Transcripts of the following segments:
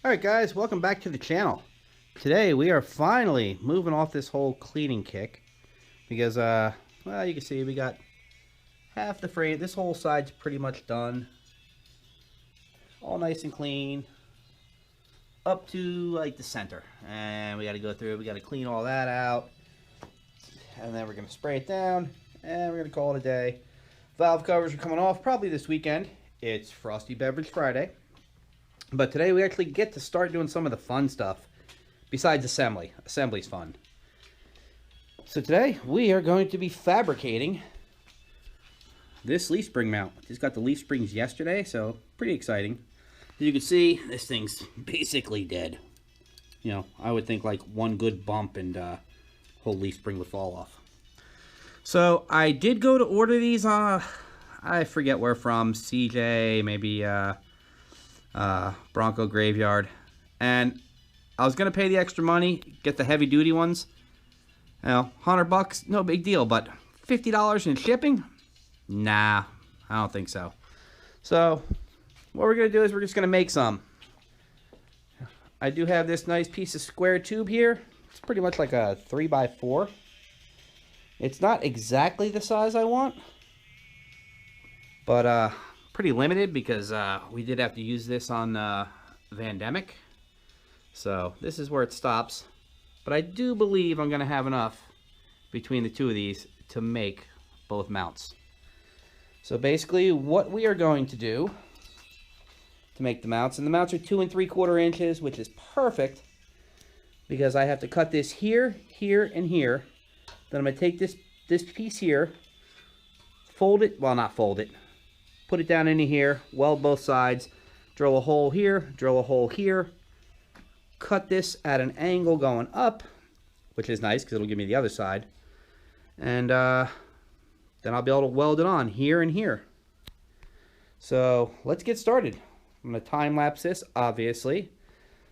Alright guys, welcome back to the channel. Today we are finally moving off this whole cleaning kick because well, you can see we got half the frame. This whole side's pretty much done. All nice and clean up to like the center, and we got to go through, we got to clean all that out, and then we're going to spray it down and we're going to call it a day. Valve covers are coming off probably this weekend. It's Frosty Beverage Friday. But today we actually get to start doing some of the fun stuff besides assembly. Assembly's fun. So today we are going to be fabricating this leaf spring mount. Just got the leaf springs yesterday, so pretty exciting. As you can see, this thing's basically dead. You know, I would think like one good bump and whole leaf spring would fall off. So I did go to order these, I forget where from, CJ, maybe Bronco Graveyard, and I was gonna pay the extra money, get the heavy duty ones. You know, $100, no big deal, but $50 in shipping? Nah, I don't think so. So what we're gonna do is we're just gonna make some. I do have this nice piece of square tube here. It's pretty much like a 3x4. It's not exactly the size I want, but pretty limited because we did have to use this on Vandemic. So this is where it stops. But I do believe I'm going to have enough between the two of these to make both mounts. So basically what we are going to do to make the mounts, and the mounts are 2 3/4 inches, which is perfect because I have to cut this here, here, and here. Then I'm going to take this piece here, fold it, well, not fold it, put it down into here, weld both sides, drill a hole here, drill a hole here, cut this at an angle going up, which is nice because it'll give me the other side, and then I'll be able to weld it on here and here. So let's get started. I'm going to time-lapse this, obviously.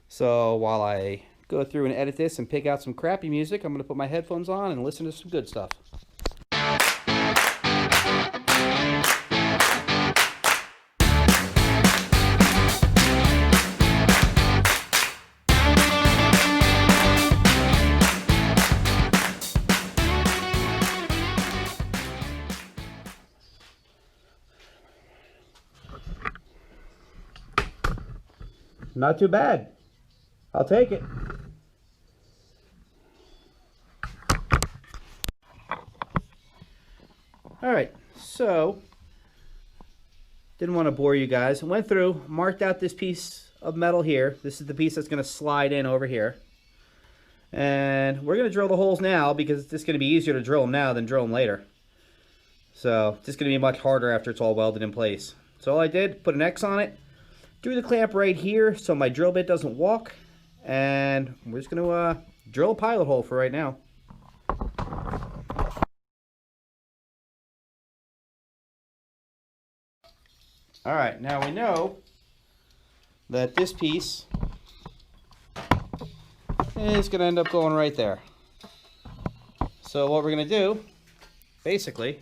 So while I go through and edit this and pick out some crappy music, I'm going to put my headphones on and listen to some good stuff. Not too bad. I'll take it. Alright, so didn't want to bore you guys. I went through, marked out this piece of metal here. This is the piece that's going to slide in over here. And we're going to drill the holes now because it's just going to be easier to drill them now than drill them later. So it's just going to be much harder after it's all welded in place. So all I did, put an X on it, drew the clamp right here so my drill bit doesn't walk, and we're just going to drill a pilot hole for right now. Alright, now we know that this piece is going to end up going right there. So what we're going to do, basically,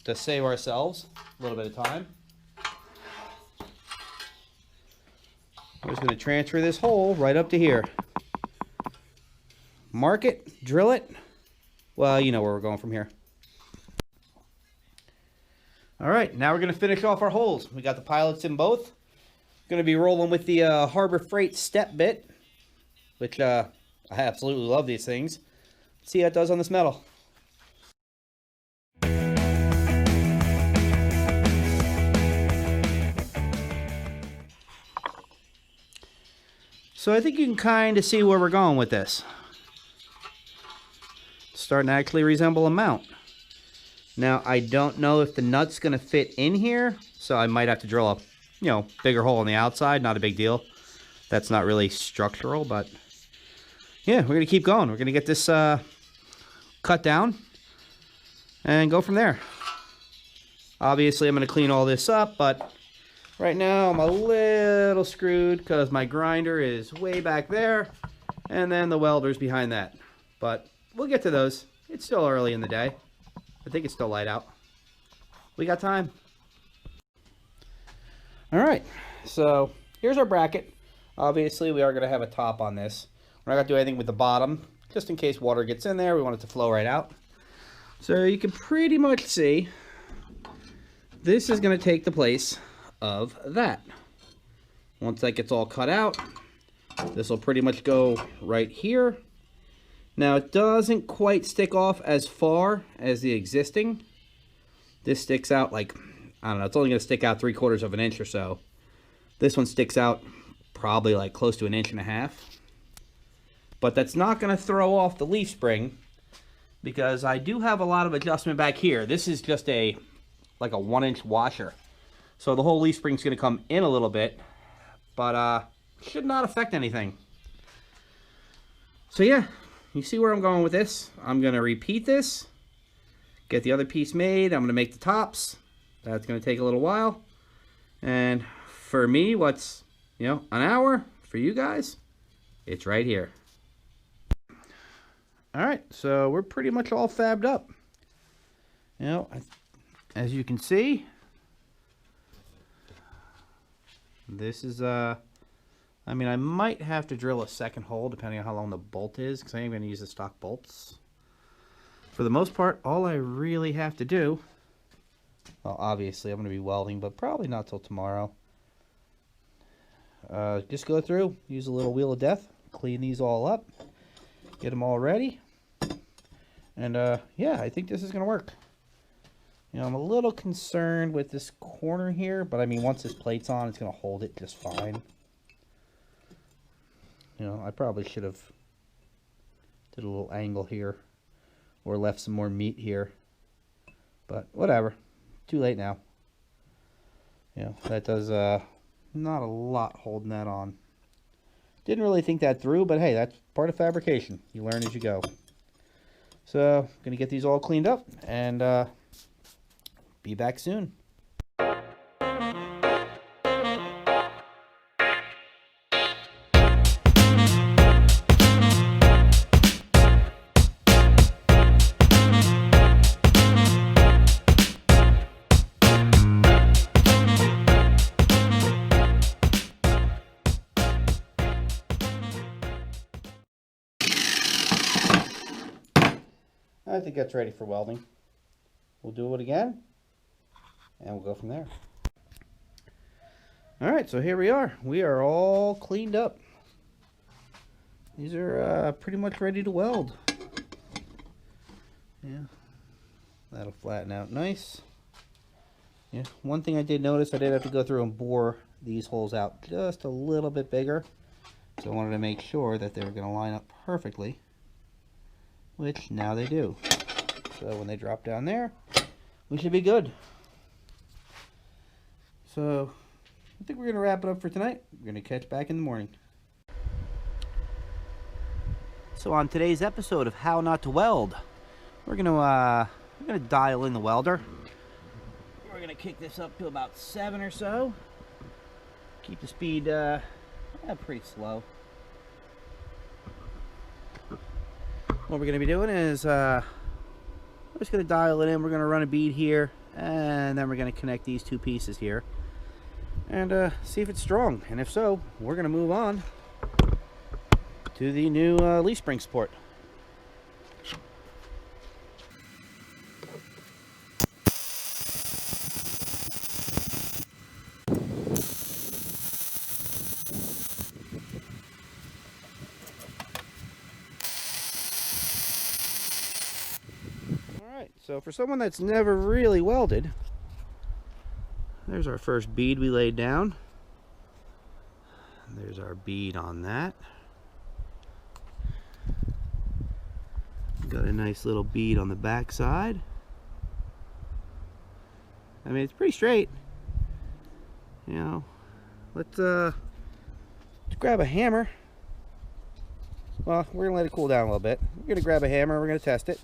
to save ourselves a little bit of time, we're just going to transfer this hole right up to here. Mark it, drill it. Well, you know where we're going from here. Alright, now we're going to finish off our holes. We got the pilots in both. Going to be rolling with the Harbor Freight step bit, which I absolutely love these things. Let's see how it does on this metal. So I think you can kind of see where we're going with this. It's starting to actually resemble a mount. Now, I don't know if the nut's going to fit in here, so I might have to drill a, you know, bigger hole on the outside. Not a big deal. That's not really structural, but yeah, we're going to keep going. We're going to get this cut down and go from there. Obviously, I'm going to clean all this up, but right now I'm a little screwed because my grinder is way back there, and then the welder's behind that. But we'll get to those. It's still early in the day. I think it's still light out. We got time. All right, so here's our bracket. Obviously, we are going to have a top on this. We're not going to do anything with the bottom, just in case water gets in there. We want it to flow right out. So you can pretty much see this is going to take the place of that. Once that gets all cut out, this will pretty much go right here. Now, it doesn't quite stick off as far as the existing. This sticks out like, I don't know, it's only going to stick out 3/4 of an inch or so. This one sticks out probably like close to 1.5 inches. But that's not going to throw off the leaf spring, because I do have a lot of adjustment back here. This is just like a 1-inch washer. So the whole leaf spring is going to come in a little bit, but should not affect anything. So yeah, you see where I'm going with this. I'm going to repeat this, get the other piece made. I'm going to make the tops. That's going to take a little while. And for me, what's, an hour, for you guys, it's right here. All right, so we're pretty much all fabbed up. As you can see, this is, I might have to drill a second hole depending on how long the bolt is, because I am going to use the stock bolts. For the most part, all I really have to do, well, obviously I'm going to be welding, but probably not till tomorrow. Just go through, use a little wheel of death, clean these all up, get them all ready. And yeah, I think this is going to work. I'm a little concerned with this corner here, but once this plate's on, it's going to hold it just fine. I probably should have did a little angle here or left some more meat here, but whatever. Too late now. That does not a lot holding that on. Didn't really think that through, but hey, that's part of fabrication. You learn as you go. So, gonna get these all cleaned up and be back soon. I think that's ready for welding. We'll do it again, and we'll go from there. Alright, so here we are. We are all cleaned up. These are pretty much ready to weld. Yeah, that'll flatten out nice. Yeah, one thing I did notice, I did have to go through and bore these holes out just a little bit bigger. So I wanted to make sure that they were going to line up perfectly, which now they do. So when they drop down there, we should be good. So I think we're going to wrap it up for tonight. We're going to catch back in the morning. So on today's episode of How Not to Weld, we're going to dial in the welder. We're going to kick this up to about 7 or so. Keep the speed pretty slow. What we're going to be doing is we're just going to dial it in. We're going to run a bead here, and then we're going to connect these two pieces here and see if it's strong. And if so, we're going to move on to the new leaf spring support. So for someone that's never really welded, there's our first bead we laid down. There's our bead on that. Got a nice little bead on the back side. It's pretty straight. Let's grab a hammer. Well, we're gonna let it cool down a little bit. We're gonna grab a hammer, we're gonna test it.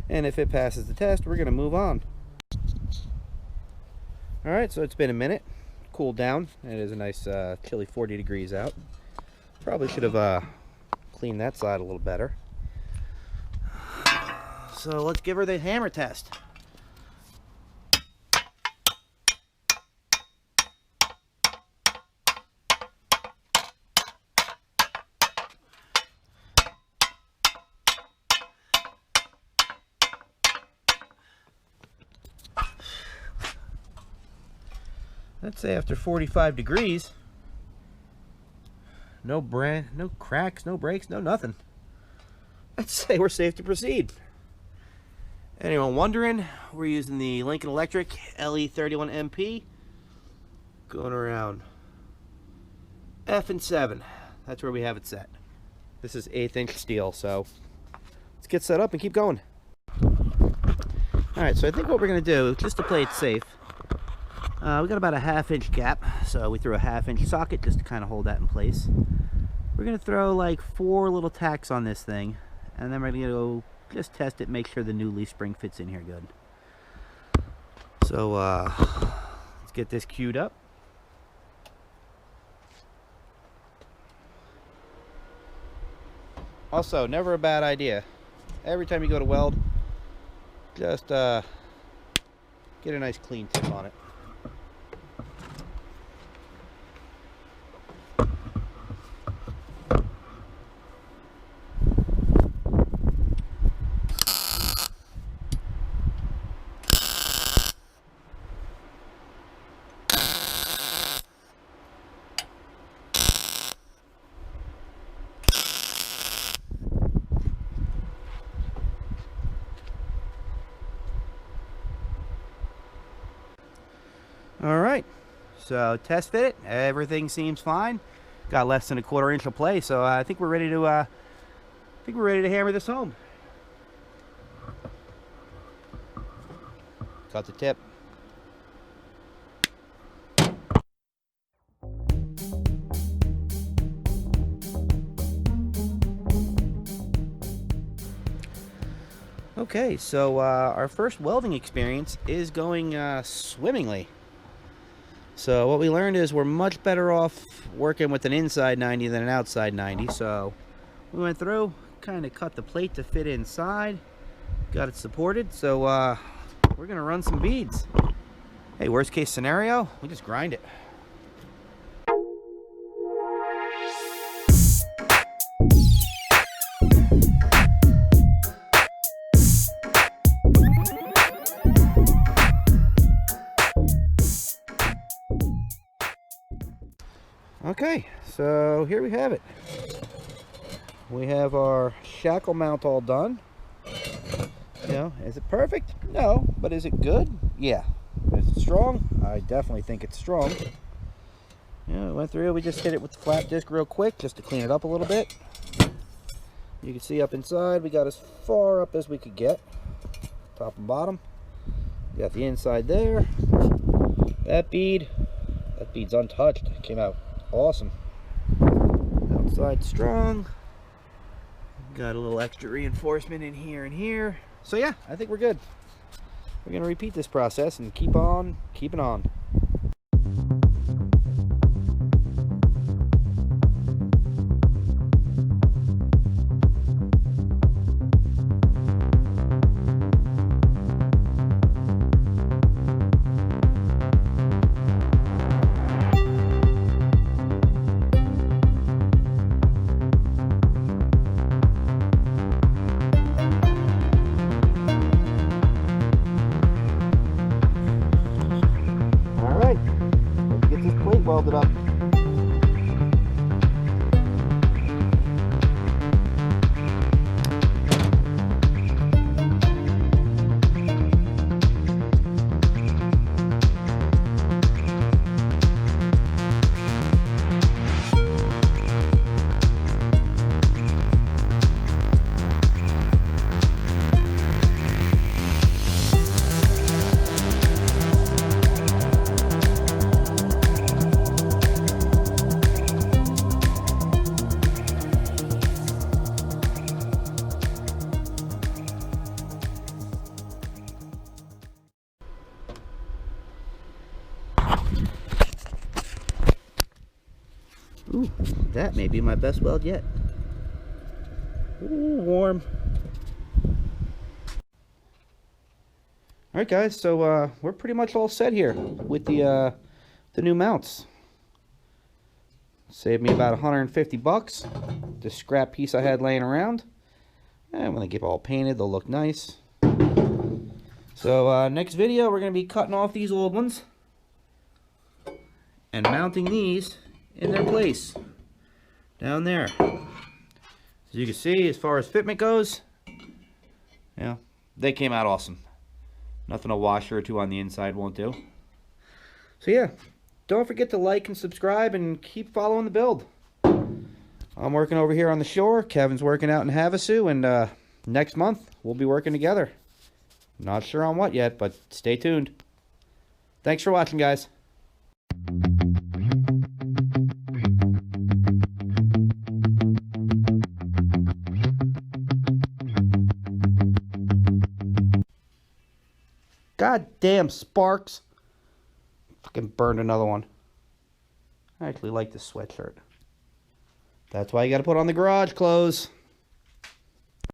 And if it passes the test, we're going to move on. Alright, so it's been a minute. Cooled down. It is a nice chilly 40 degrees out. Probably should have cleaned that side a little better. So let's give her the hammer test. let's say after 45 degrees, no cracks, no breaks, no nothing. Let's say we're safe to proceed. Anyone wondering, we're using the Lincoln Electric LE31MP, going around F and 7. That's where we have it set. This is 1/8 inch steel, so let's get set up and keep going. Alright, so I think what we're going to do, just to play it safe, we got about a 1/2 inch gap, so we threw a 1/2 inch socket just to kind of hold that in place. We're going to throw like 4 little tacks on this thing, and then we're going to go just test it, make sure the new leaf spring fits in here good. So let's get this queued up. Also, never a bad idea. Every time you go to weld, just get a nice clean tip on it. Alright, so test fit it. Everything seems fine. Got less than a 1/4 inch of play, so I think we're ready to hammer this home. Got the tip. Okay, so our first welding experience is going swimmingly. So what we learned is we're much better off working with an inside 90 than an outside 90. So we went through, kind of cut the plate to fit inside, got it supported. So we're gonna run some beads. Hey, worst case scenario, we just grind it. Okay, so here we have it. We have our shackle mount all done. You know, is it perfect? No, but is it good? Yeah. Is it strong? I definitely think it's strong. Yeah, went through, we just hit it with the flat disc real quick just to clean it up a little bit. You can see up inside, we got as far up as we could get. Top and bottom. Got the inside there. That bead's untouched. It came out awesome. Outside strong. Got a little extra reinforcement in here and here. So yeah, I think we're good. We're gonna repeat this process and keep on keeping on. Welded up. Ooh, that may be my best weld yet. Ooh, warm. Alright guys, so we're pretty much all set here with the new mounts. Saved me about 150 bucks. This scrap piece I had laying around. And when they get all painted, they'll look nice. So next video, we're going to be cutting off these old ones. and mounting these in their place down there. As you can see, as far as fitment goes, yeah, they came out awesome. Nothing a washer or two on the inside won't do. So yeah, don't forget to like and subscribe and keep following the build. I'm working over here on the shore. Kevin's working out in Havasu, and next month we'll be working together. Not sure on what yet, but stay tuned. Thanks for watching, guys. God damn sparks. Fucking burned another one. I actually like this sweatshirt. That's why you gotta put on the garage clothes.